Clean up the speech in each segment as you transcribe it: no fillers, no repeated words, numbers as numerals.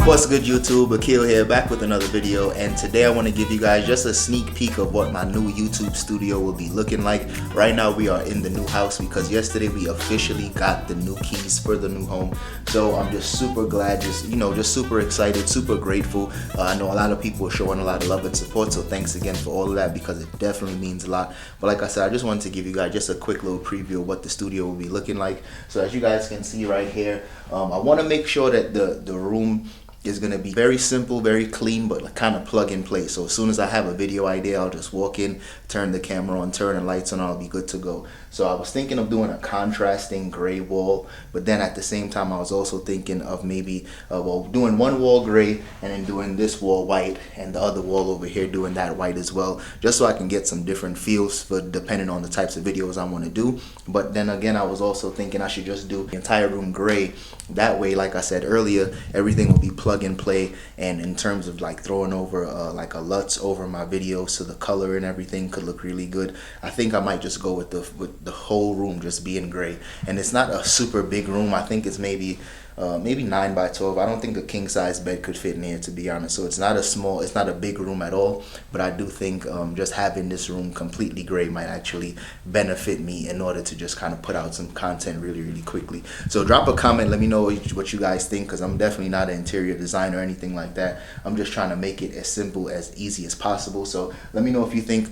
What's good, YouTube? Akil here, back with another video, and today I want to give you guys just a sneak peek of what my new YouTube studio will be looking like. Right now we are in the new house because yesterday we officially got the new keys for the new home. So I'm just super glad, just super excited, super grateful. I know a lot of people are showing a lot of love and support, so thanks again for all of that because it definitely means a lot. But like I said, I just wanted to give you guys just a quick little preview of what the studio will be looking like. So as you guys can see right here, I want to make sure that the room is going to be very simple, very clean, but kind of plug and play. So as soon as I have a video idea, I'll just walk in, turn the camera on, turn the lights on, I'll be good to go. So I was thinking of doing a contrasting gray wall, but then at the same time I was also thinking of maybe doing one wall gray and then doing this wall white and the other wall over here doing that white as well, just so I can get some different feels for depending on the types of videos I want to do. But then again, I was also thinking I should just do the entire room gray. That way, like I said earlier, everything will be plug and play, and in terms of like throwing over like a LUTs over my videos, so the color and everything could look really good. I think I might just go with the whole room just being gray. And it's not a super big room. I think it's maybe 9 by 12. I don't think a king size bed could fit in here, to be honest. So it's not a big room at all, but I do think just having this room completely gray might actually benefit me in order to just kind of put out some content really quickly. So drop a comment, let me know what you guys think, because I'm definitely not an interior designer or anything like that. I'm just trying to make it as simple, as easy as possible. So let me know if you think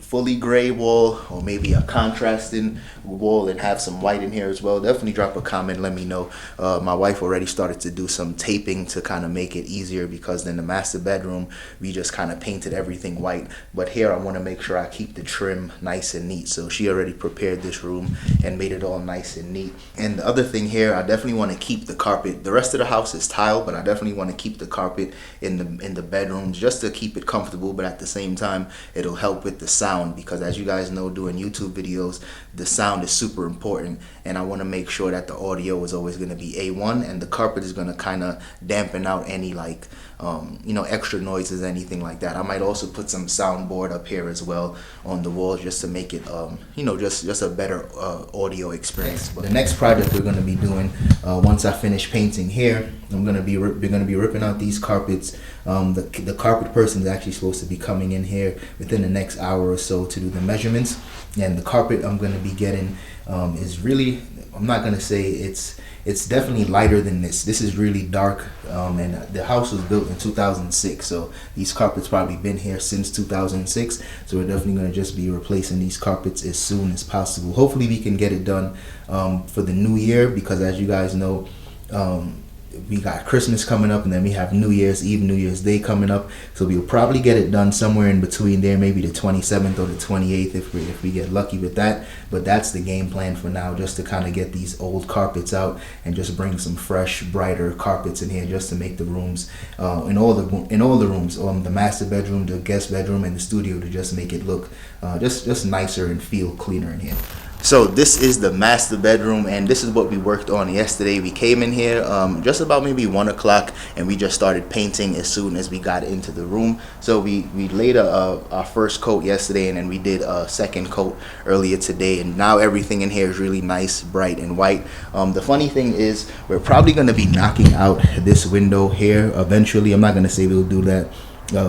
fully gray wall, or maybe a contrasting wall and have some white in here as well. Definitely drop a comment, let me know. My wife already started to do some taping to kind of make it easier, because in the master bedroom we just kind of painted everything white, but here I want to make sure I keep the trim nice and neat. So she already prepared this room and made it all nice and neat. And the other thing here, I definitely want to keep the carpet. The rest of the house is tile, but I definitely want to keep the carpet in the bedrooms just to keep it comfortable, but at the same time it'll help with the sound, because as you guys know, doing YouTube videos, the sound is super important, and I want to make sure that the audio is always going to be A1, and the carpet is going to kind of dampen out any like extra noises, anything like that. I might also put some soundboard up here as well on the walls, just to make it just a better audio experience. But the next project we're going to be doing, once I finish painting here, we're going to be ripping out these carpets. The carpet person is actually supposed to be coming in here within the next hour or so to do the measurements, and the carpet I'm going to be getting is really, I'm not going to say it's definitely lighter than this. This is really dark, and the house was built in 2006, so these carpets probably been here since 2006. So we're definitely going to just be replacing these carpets as soon as possible. Hopefully we can get it done for the new year, because as you guys know, we got Christmas coming up, and then we have New Year's Eve, New Year's Day coming up. So we'll probably get it done somewhere in between there, maybe the 27th or the 28th if we get lucky with that. But that's the game plan for now, just to kind of get these old carpets out and just bring some fresh, brighter carpets in here, just to make the rooms in all the rooms, the master bedroom, the guest bedroom, and the studio, to just make it look just nicer and feel cleaner in here. So this is the master bedroom, and this is what we worked on yesterday. We came in here just about maybe 1 o'clock, and we just started painting as soon as we got into the room. So we laid our first coat yesterday, and then we did a second coat earlier today, and now everything in here is really nice, bright and white. The funny thing is, we're probably going to be knocking out this window here eventually. I'm not going to say we'll do that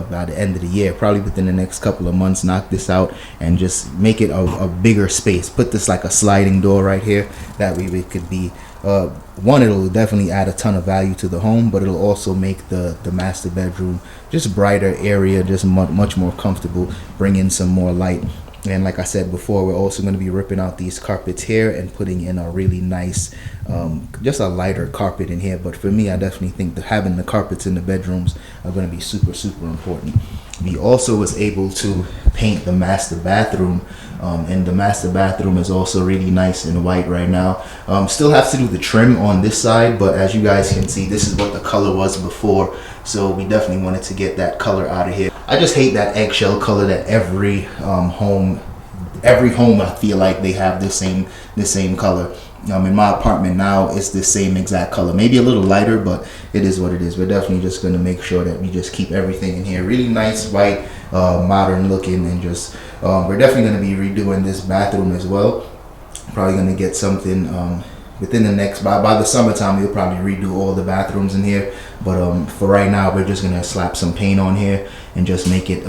by the end of the year, probably within the next couple of months, knock this out and just make it a bigger space. Put this like a sliding door right here. That way it could be one, it'll definitely add a ton of value to the home, but it'll also make the master bedroom just brighter area, just much more comfortable, bring in some more light. And like I said before, we're also going to be ripping out these carpets here and putting in a really nice, just a lighter carpet in here. But for me, I definitely think that having the carpets in the bedrooms are going to be super important. We also was able to paint the master bathroom, and the master bathroom is also really nice and white right now. Still have to do the trim on this side, but as you guys can see, this is what the color was before. So we definitely wanted to get that color out of here. I just hate that eggshell color that every home I feel like they have the same color. In my apartment now, it's the same exact color, maybe a little lighter, but it is what it is. We're definitely just going to make sure that we just keep everything in here really nice, white, modern looking, and just we're definitely going to be redoing this bathroom as well. Probably going to get something within the next, by the summertime, we'll probably redo all the bathrooms in here. But for right now, we're just gonna slap some paint on here and just make it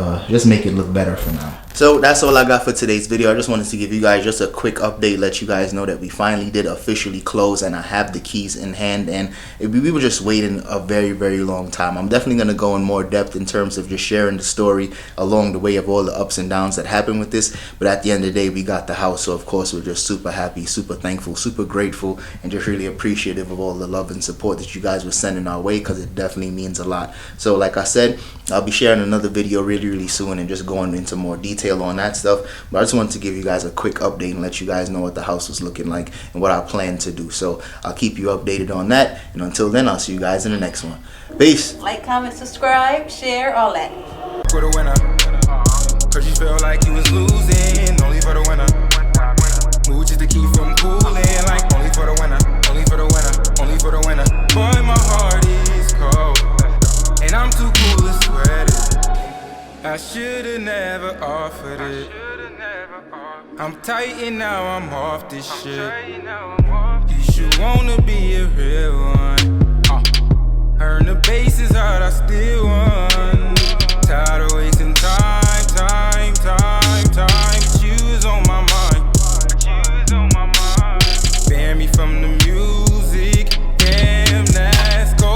look better for now. So that's all I got for today's video. I just wanted to give you guys just a quick update, let you guys know that we finally did officially close and I have the keys in hand, and we were just waiting a very, very long time. I'm definitely going to go in more depth in terms of just sharing the story along the way of all the ups and downs that happened with this, but at the end of the day, we got the house, so of course we're just super happy, super thankful, super grateful, and just really appreciative of all the love and support that you guys were sending our way, because it definitely means a lot. So like I said, I'll be sharing another video really soon and just going into more detail on that stuff, but I just wanted to give you guys a quick update and let you guys know what the house was looking like and what I plan to do. So I'll keep you updated on that, and until then, I'll see you guys in the next one. Peace. Like, comment, subscribe, share, all that. For the winner, cause you felt like you was losing, only for the winner. Mood just to keep from cooling, like only for the winner, only for the winner, only for the winner. Boy, my heart is cold, and I'm too cool to sweat it. I should've never offered it. I'm tight and now I'm off this shit. You should wanna be a real one. Earn the base is hard, I still want.